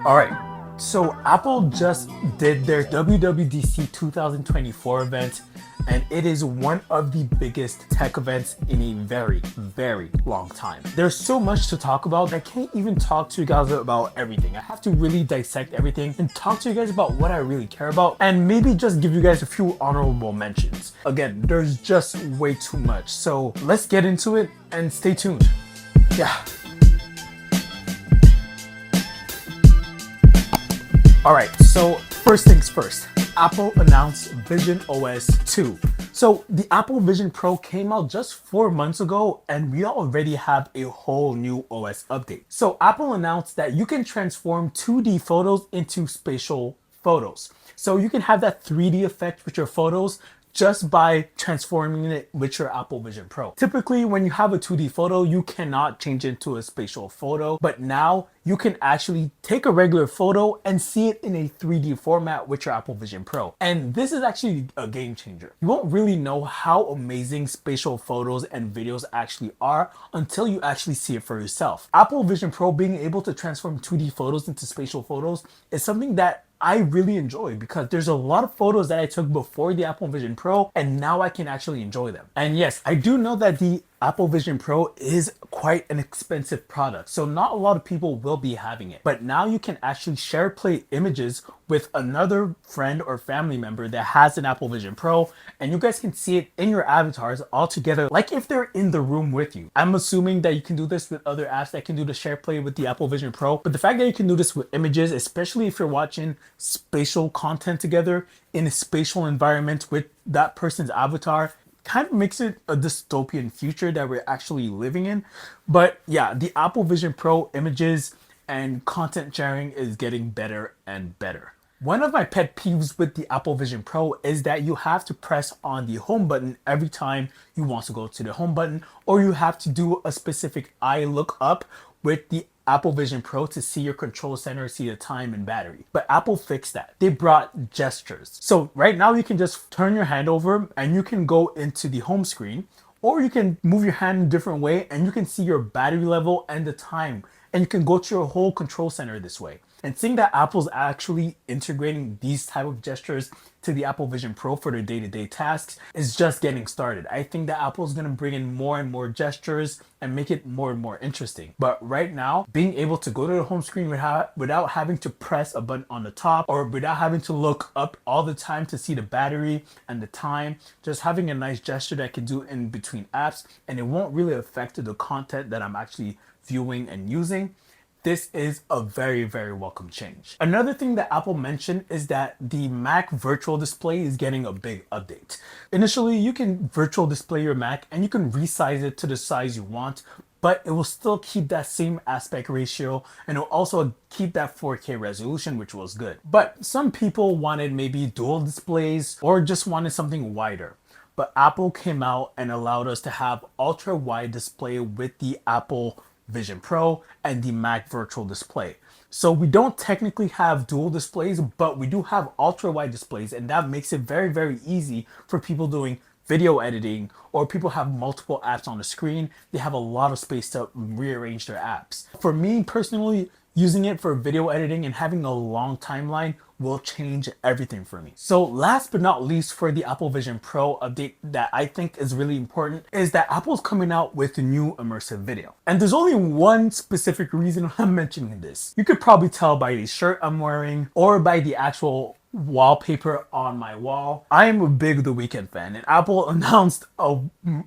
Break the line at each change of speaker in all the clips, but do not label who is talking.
All right, so Apple just did their WWDC 2024 event, and it is one of the biggest tech events in a very, very long time. There's so much to talk about. I can't even talk to you guys about everything. I have to really dissect everything and talk to you guys about what I really care about, and maybe just give you guys a few honorable mentions. Again, there's just way too much. So let's get into it and stay tuned. Yeah. All right, so first things first, Apple announced Vision OS 2. So the Apple Vision Pro came out just 4 months ago, and we already have a whole new OS update. So Apple announced that you can transform 2D photos into spatial photos. So you can have that 3D effect with your photos just by transforming it with your Apple Vision Pro. Typically, when you have a 2D photo, you cannot change it into a spatial photo, but now you can actually take a regular photo and see it in a 3D format with your Apple Vision Pro. And this is actually a game changer. You won't really know how amazing spatial photos and videos actually are until you actually see it for yourself. Apple Vision Pro being able to transform 2D photos into spatial photos is something that I really enjoy because there's a lot of photos that I took before the Apple Vision Pro and now I can actually enjoy them. And yes, I do know that the Apple Vision Pro is quite an expensive product, so not a lot of people will be having it. But now you can actually share play images with another friend or family member that has an Apple Vision Pro, and you guys can see it in your avatars all together, like if they're in the room with you. I'm assuming that you can do this with other apps that can do the share play with the Apple Vision Pro, but the fact that you can do this with images, especially if you're watching spatial content together in a spatial environment with that person's avatar, kind of makes it a dystopian future that we're actually living in. But yeah, the Apple Vision Pro images and content sharing is getting better and better. One of my pet peeves with the Apple Vision Pro is that you have to press on the home button every time you want to go to the home button, or you have to do a specific eye look up with the Apple Vision Pro to see your control center, see the time and battery. But Apple fixed that. They brought gestures. So right now you can just turn your hand over and you can go into the home screen, or you can move your hand in a different way and you can see your battery level and the time. And you can go to your whole control center this way. And seeing that Apple's actually integrating these type of gestures to the Apple Vision Pro for their day-to-day tasks is just getting started. I think that Apple's gonna bring in more and more gestures and make it more and more interesting. But right now, being able to go to the home screen without having to press a button on the top or without having to look up all the time to see the battery and the time, just having a nice gesture that I can do in between apps, and it won't really affect the content that I'm actually viewing and using. This is a very, very welcome change. Another thing that Apple mentioned is that the Mac virtual display is getting a big update. Initially, you can virtual display your Mac and you can resize it to the size you want, but it will still keep that same aspect ratio and it will also keep that 4K resolution, which was good. But some people wanted maybe dual displays or just wanted something wider. But Apple came out and allowed us to have ultra wide display with the Apple Vision Pro and the Mac virtual display. So we don't technically have dual displays, but we do have ultra wide displays, and that makes it very, very easy for people doing video editing or people have multiple apps on the screen. They have a lot of space to rearrange their apps. For me personally, using it for video editing and having a long timeline will change everything for me. So last but not least, for the Apple Vision Pro update that I think is really important is that Apple's coming out with a new immersive video. And there's only one specific reason I'm mentioning this. You could probably tell by the shirt I'm wearing or by the actual wallpaper on my wall. I am a big The Weeknd fan, and Apple announced a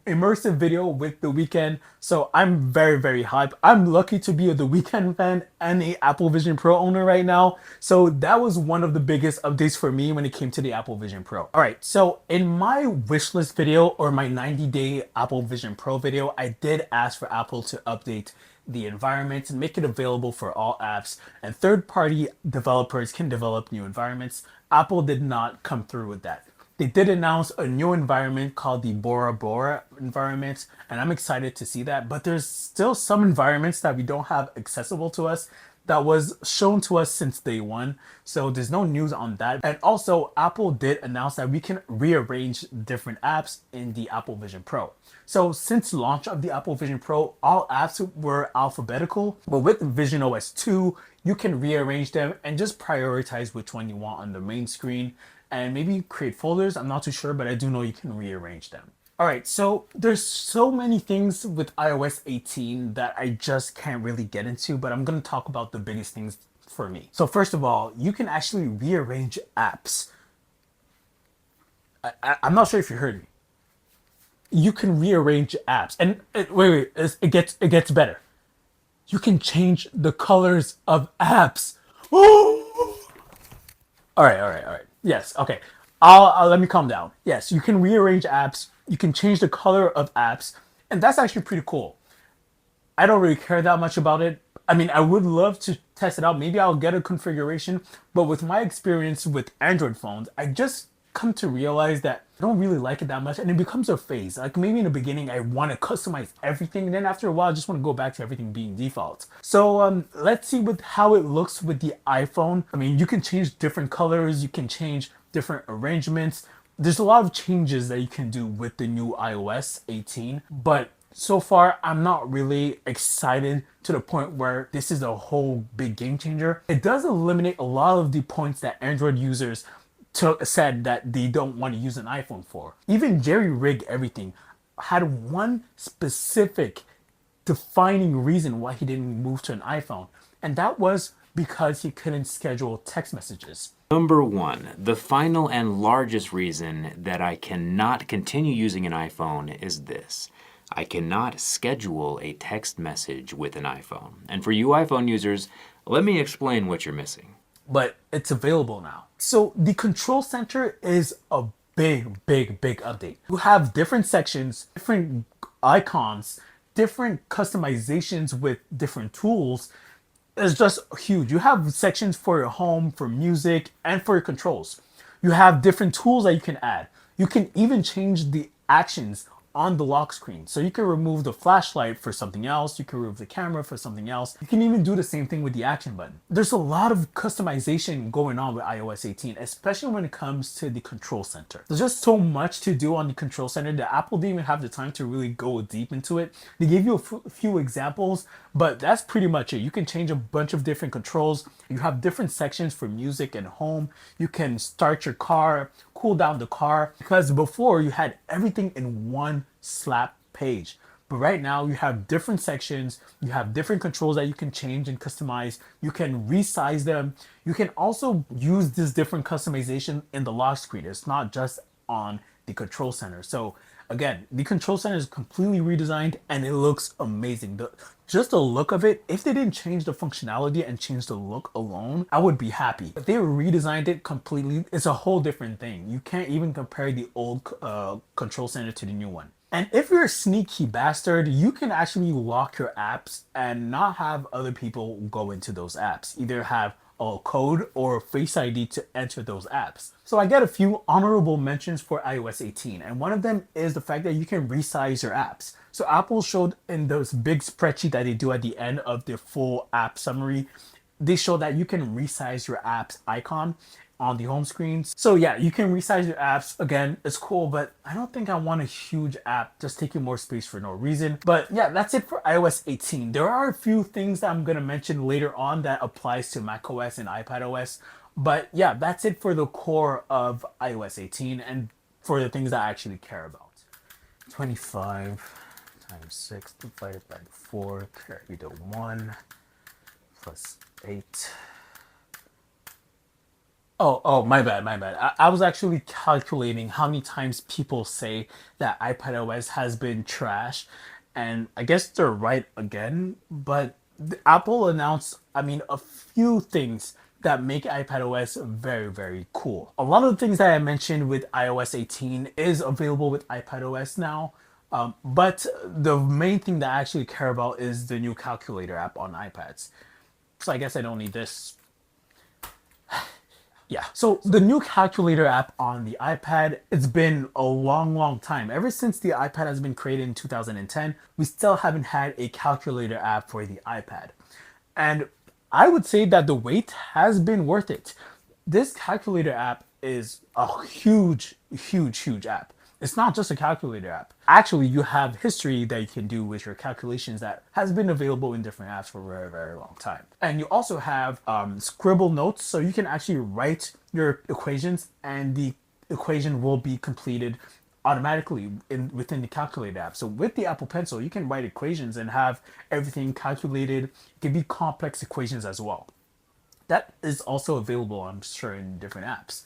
immersive video with The Weeknd, so I'm very, very hyped. I'm lucky to be a The Weeknd fan and a Apple Vision Pro owner right now, so that was one of the biggest updates for me when it came to the Apple Vision Pro. All right, so in my wishlist video or my 90-day Apple Vision Pro video, I did ask for Apple to update the environment and make it available for all apps, and third-party developers can develop new environments. Apple did not come through with that. They did announce a new environment called the Bora Bora environment, and I'm excited to see that, but there's still some environments that we don't have accessible to us that was shown to us since day one. So there's no news on that. And also Apple did announce that we can rearrange different apps in the Apple Vision Pro. So since launch of the Apple Vision Pro, all apps were alphabetical, but with Vision OS 2, you can rearrange them and just prioritize which one you want on the main screen and maybe create folders. I'm not too sure, but I do know you can rearrange them. All right, so there's so many things with iOS 18 that I just can't really get into, but I'm going to talk about the biggest things for me. So first of all, you can actually rearrange apps. I'm not sure if you heard me. You can rearrange apps, and it gets better. You can change the colors of apps. All right. Yes, okay. I'll let me calm down. Yes, you can rearrange apps. You can change the color of apps, and that's actually pretty cool. I don't really care that much about it. I mean, I would love to test it out. Maybe I'll get a configuration, but with my experience with Android phones, I just come to realize that I don't really like it that much, and it becomes a phase. Like maybe in the beginning, I want to customize everything, and then after a while, I just want to go back to everything being default. So let's see with how it looks with the iPhone. I mean, you can change different colors, you can change different arrangements. There's a lot of changes that you can do with the new iOS 18, but so far I'm not really excited to the point where this is a whole big game changer. It does eliminate a lot of the points that Android users said that they don't want to use an iPhone for. Even Jerry Rig Everything had one specific defining reason why he didn't move to an iPhone, and that was because he couldn't schedule text messages.
Number one, the final and largest reason that I cannot continue using an iPhone is this. I cannot schedule a text message with an iPhone. And for you iPhone users, let me explain what you're missing.
But it's available now. So the control center is a big update. You have different sections, different icons, different customizations with different tools. It's just huge. You have sections for your home, for music, and for your controls. You have different tools that you can add. You can even change the actions on the lock screen. So you can remove the flashlight for something else. You can remove the camera for something else. You can even do the same thing with the action button. There's a lot of customization going on with iOS 18, especially when it comes to the control center. There's just so much to do on the control center that Apple didn't even have the time to really go deep into it. They gave you a few examples, but that's pretty much it. You can change a bunch of different controls. You have different sections for music and home. You can start your car, cool down the car, because before you had everything in one slap page. But right now you have different sections, you have different controls that you can change and customize. You can resize them. You can also use this different customization in the lock screen. It's not just on the control center. So again, the control center is completely redesigned and it looks amazing. Just the look of it, if they didn't change the functionality and change the look alone, I would be happy. But they redesigned it completely. It's a whole different thing. You can't even compare the old control center to the new one. And if you're a sneaky bastard, you can actually lock your apps and not have other people go into those apps. Either have a code or Face ID to enter those apps. So I get a few honorable mentions for iOS 18, and one of them is the fact that you can resize your apps. So Apple showed in those big spreadsheet that they do at the end of their full app summary, they show that you can resize your app's icon on the home screens. So yeah, you can resize your apps. Again, it's cool, but I don't think I want a huge app just taking more space for no reason. But yeah, that's it for iOS 18. There are a few things that I'm gonna mention later on that applies to macOS and iPadOS. But yeah, that's it for the core of iOS 18 and for the things that I actually care about. 25 times 6 divided by 4, carry the 1, plus 8. Oh, my bad. I was actually calculating how many times people say that iPadOS has been trash, and I guess they're right again. But Apple announced, a few things that make iPadOS very cool. A lot of the things that I mentioned with iOS 18 is available with iPadOS now. But the main thing that I actually care about is the new calculator app on iPads. So I guess I don't need this. Yeah, so the new calculator app on the iPad, it's been a long time. Ever since the iPad has been created in 2010, we still haven't had a calculator app for the iPad. And I would say that the wait has been worth it. This calculator app is a huge app. It's not just a calculator app. Actually, you have history that you can do with your calculations that has been available in different apps for a very long time. And you also have scribble notes, so you can actually write your equations and the equation will be completed automatically within the calculator app. So with the Apple Pencil, you can write equations and have everything calculated. It can be complex equations as well. That is also available, I'm sure, in different apps.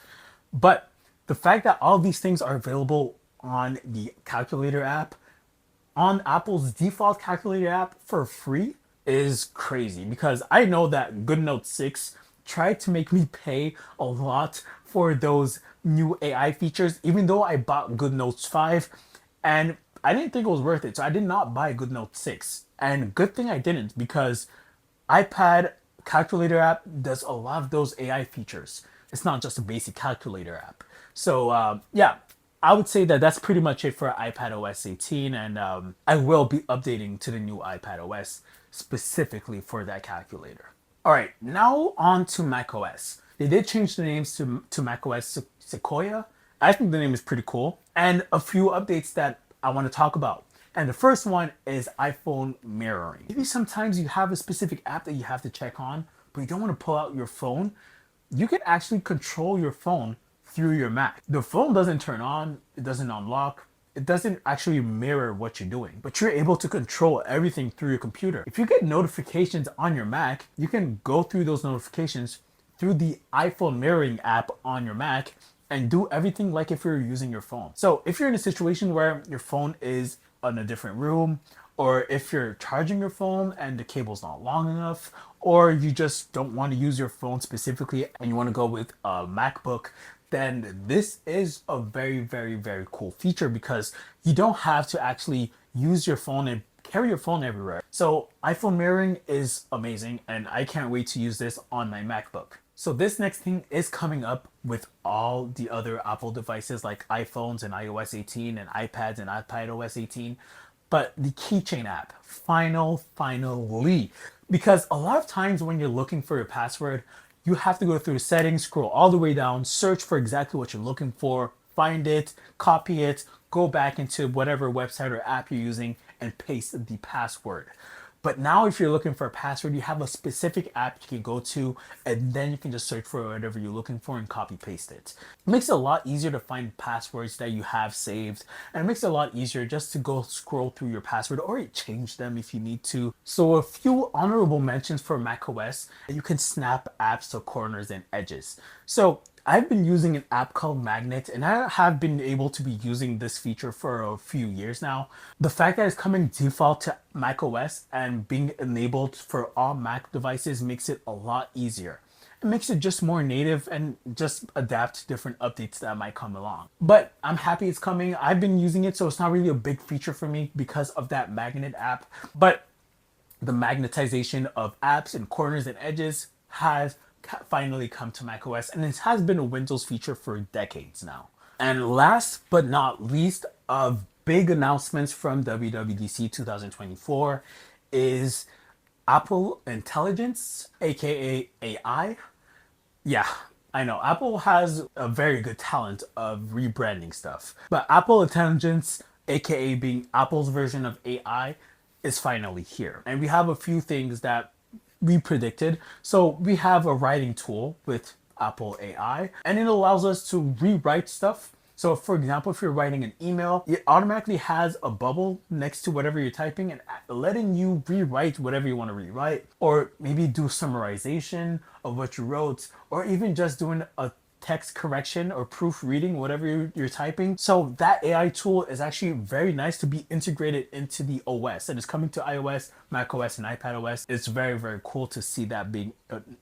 But the fact that all these things are available on the calculator app, on Apple's default calculator app for free is crazy because I know that GoodNote 6 tried to make me pay a lot for those new AI features, even though I bought GoodNotes 5 and I didn't think it was worth it. So I did not buy GoodNote 6. And good thing I didn't because iPad calculator app does a lot of those AI features. It's not just a basic calculator app. So yeah, I would say that that's pretty much it for iPad OS 18, and I will be updating to the new iPad OS specifically for that calculator. All right, now on to macOS. They did change the names to macOS Sequoia. I think the name is pretty cool, and a few updates that I want to talk about. And the first one is iPhone mirroring. Maybe sometimes you have a specific app that you have to check on, but you don't want to pull out your phone. You can actually control your phone through your Mac. The phone doesn't turn on, it doesn't unlock, it doesn't actually mirror what you're doing, but you're able to control everything through your computer. If you get notifications on your Mac, you can go through those notifications through the iPhone mirroring app on your Mac and do everything like if you're using your phone. So if you're in a situation where your phone is in a different room, or if you're charging your phone and the cable's not long enough, or you just don't want to use your phone specifically and you want to go with a MacBook, then this is a very cool feature because you don't have to actually use your phone and carry your phone everywhere. So iPhone mirroring is amazing and I can't wait to use this on my MacBook. So this next thing is coming up with all the other Apple devices like iPhones and iOS 18 and iPads and iPadOS 18. But the keychain app, finally. Because a lot of times when you're looking for your password, you have to go through the settings, scroll all the way down, search for exactly what you're looking for, find it, copy it, go back into whatever website or app you're using and paste the password. But now if you're looking for a password, you have a specific app you can go to and then you can just search for whatever you're looking for and copy paste it. It makes it a lot easier to find passwords that you have saved, and it makes it a lot easier just to go scroll through your password or change them if you need to. So a few honorable mentions for macOS: you can snap apps to corners and edges. So I've been using an app called Magnet, and I have been able to be using this feature for a few years now. The fact that it's coming default to macOS and being enabled for all Mac devices makes it a lot easier. It makes it just more native and just adapt to different updates that might come along. But I'm happy it's coming. I've been using it, so it's not really a big feature for me because of that Magnet app. But the magnetization of apps and corners and edges has finally come to macOS, and it has been a Windows feature for decades now. And last but not least, of big announcements from WWDC 2024 is Apple Intelligence, aka AI. Yeah, I know Apple has a very good talent of rebranding stuff, but Apple Intelligence, aka being Apple's version of AI, is finally here. And we have a few things that we predicted. So we have a writing tool with Apple AI, and it allows us to rewrite stuff. So for example, if you're writing an email, it automatically has a bubble next to whatever you're typing and letting you rewrite whatever you want to rewrite, or maybe do summarization of what you wrote, or even just doing a text correction or proofreading whatever you're typing. So that AI tool is actually very nice to be integrated into the OS, and it's coming to iOS, macOS, and iPadOS. It's very cool to see that being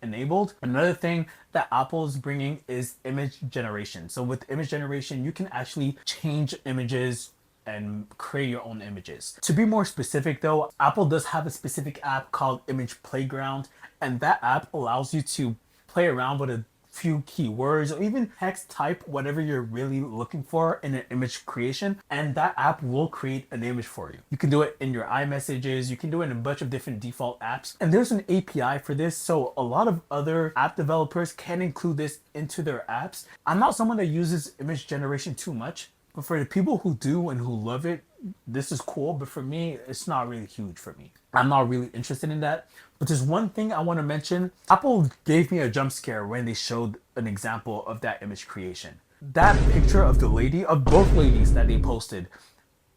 enabled. Another thing that Apple is bringing is image generation. So with image generation, you can actually change images and create your own images. To be more specific though, Apple does have a specific app called Image Playground, and that app allows you to play around with a few keywords or even text type whatever you're really looking for in an image creation, and that app will create an image for you. You can do it in your iMessages, you can do it in a bunch of different default apps, and there's an API for this, so a lot of other app developers can include this into their apps. I'm not someone that uses image generation too much, but for the people who do and who love it, this is cool. But for me, it's not really huge for me. I'm not really interested in that. But there's one thing I want to mention. Apple gave me a jump scare when they showed an example of that image creation. That picture of the lady, of both ladies that they posted,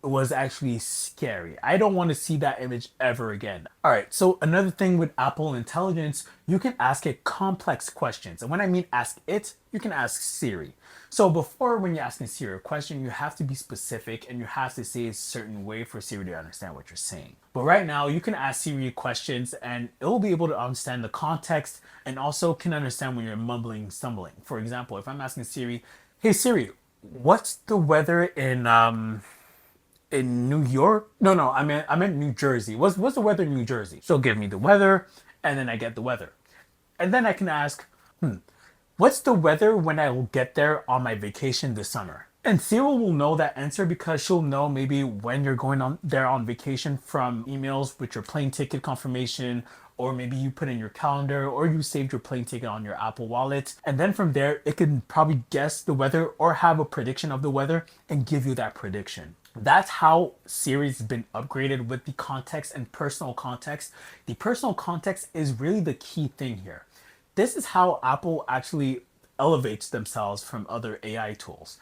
was actually scary. I don't want to see that image ever again. All right, so another thing with Apple Intelligence, you can ask it complex questions. And when I mean ask it, you can ask Siri. So before, when you're asking Siri a question, you have to be specific and you have to say a certain way for Siri to understand what you're saying. But right now, you can ask Siri questions and it will be able to understand the context and also can understand when you're mumbling, stumbling. For example, if I'm asking Siri, hey Siri, what's the weather in New York? No, I meant New Jersey. What's the weather in New Jersey? She'll give me the weather, and then I get the weather. And then I can ask, what's the weather when I will get there on my vacation this summer? And Siri will know that answer because she'll know maybe when you're going on there on vacation from emails with your plane ticket confirmation, or maybe you put in your calendar, or you saved your plane ticket on your Apple Wallet. And then from there, it can probably guess the weather or have a prediction of the weather and give you that prediction. That's how Siri's been upgraded with the context and personal context. The personal context is really the key thing here. This is how Apple actually elevates themselves from other AI tools.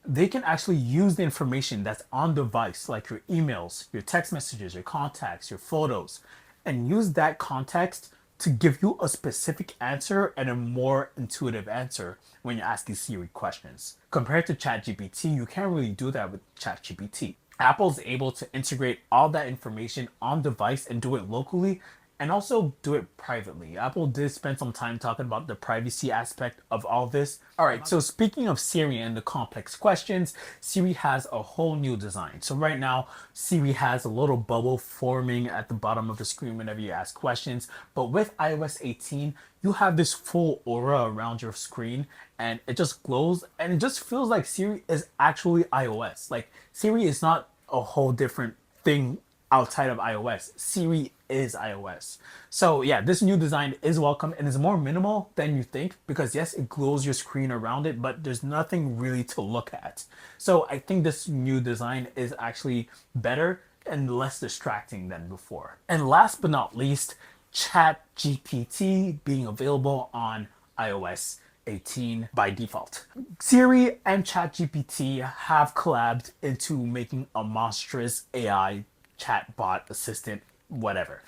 They can actually use the information that's on device, like your emails, your text messages, your contacts, your photos, and use that context to give you a specific answer and a more intuitive answer when you're asking Siri questions. Compared to ChatGPT, you can't really do that with ChatGPT. Apple's able to integrate all that information on device and do it locally and also do it privately. Apple did spend some time talking about the privacy aspect of all this. All right, so speaking of Siri and the complex questions, Siri has a whole new design. So right now, Siri has a little bubble forming at the bottom of the screen whenever you ask questions. But with iOS 18, you have this full aura around your screen and it just glows and it just feels like Siri is actually iOS. Like Siri is not a whole different thing outside of iOS. Siri is iOS. So yeah, this new design is welcome and is more minimal than you think because yes, it glows your screen around it, but there's nothing really to look at. So I think this new design is actually better and less distracting than before. And last but not least, ChatGPT being available on iOS 18 by default. Siri and ChatGPT have collabed into making a monstrous AI chatbot assistant, whatever.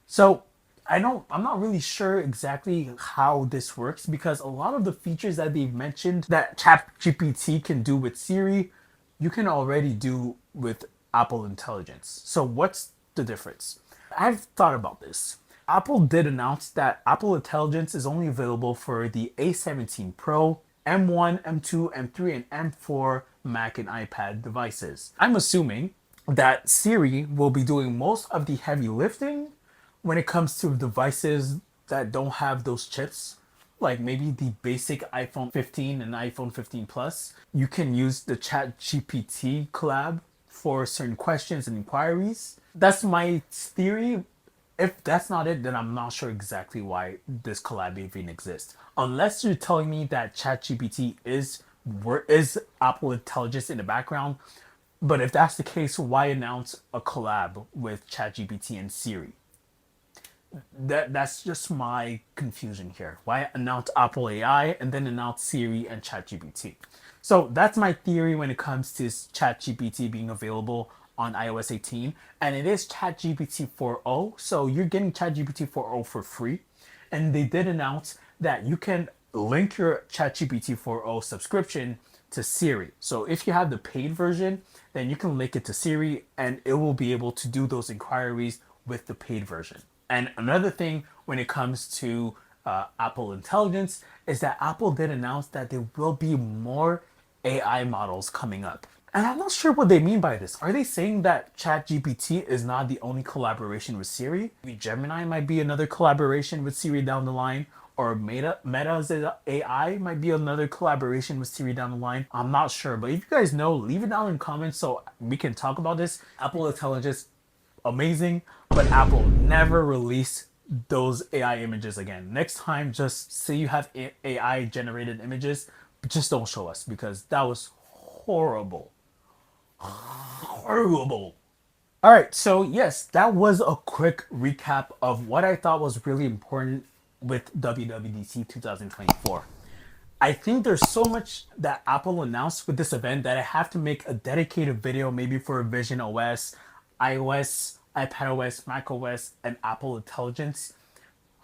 So I'm not really sure exactly how this works because a lot of the features that they've mentioned that ChatGPT can do with Siri, you can already do with Apple Intelligence. So what's the difference? I've thought about this. Apple did announce that Apple Intelligence is only available for the A17 Pro, M1, M2, M3, and M4 Mac and iPad devices. I'm assuming that Siri will be doing most of the heavy lifting when it comes to devices that don't have those chips, like maybe the basic iPhone 15 and iPhone 15 Plus. You can use the ChatGPT collab for certain questions and inquiries. That's my theory. If that's not it, then I'm not sure exactly why this collab even exists. Unless you're telling me that ChatGPT is Apple Intelligence in the background. But if that's the case, why announce a collab with ChatGPT and Siri? That's just my confusion here. Why announce Apple AI and then announce Siri and ChatGPT? So that's my theory when it comes to ChatGPT being available on iOS 18. And it is ChatGPT 4.0, so you're getting ChatGPT 4.0 for free. And they did announce that you can link your ChatGPT 4.0 subscription to Siri. So if you have the paid version, then you can link it to Siri and it will be able to do those inquiries with the paid version. And another thing when it comes to Apple Intelligence is that Apple did announce that there will be more AI models coming up. And I'm not sure what they mean by this. Are they saying that ChatGPT is not the only collaboration with Siri? Maybe Gemini might be another collaboration with Siri down the line, or Meta's AI might be another collaboration with Siri down the line. I'm not sure, but if you guys know, leave it down in comments so we can talk about this. Apple Intelligence, amazing, but Apple never release those AI images again. Next time, just say you have AI generated images, but just don't show us because that was horrible. Horrible. All right, so yes, that was a quick recap of what I thought was really important with WWDC 2024. I think there's so much that Apple announced with this event that I have to make a dedicated video maybe for Vision OS, iOS, iPadOS, macOS, and Apple Intelligence.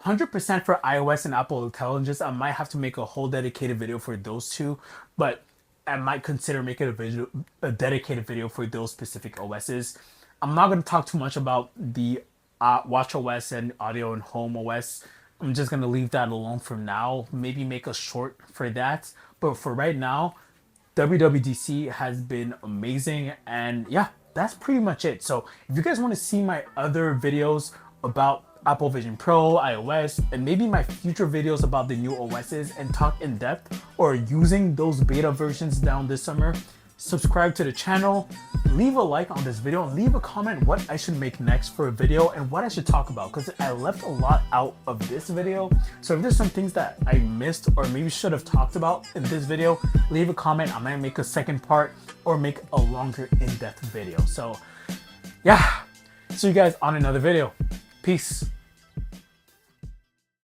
100% for iOS and Apple Intelligence, I might have to make a whole dedicated video for those two, but I might consider making a dedicated video for those specific OSs. I'm not going to talk too much about the WatchOS and Audio and Home OS. I'm just going to leave that alone for now. Maybe make a short for that. But for right now, WWDC has been amazing. And yeah, that's pretty much it. So if you guys want to see my other videos about Apple Vision Pro, iOS, and maybe my future videos about the new OSs and talk in depth or using those beta versions down this summer, subscribe to the channel, leave a like on this video, and leave a comment what I should make next for a video and what I should talk about, because I left a lot out of this video. So if there's some things that I missed or maybe should have talked about in this video, leave a comment. I might make a second part or make a longer in-depth video. So yeah, see you guys on another video. Peace.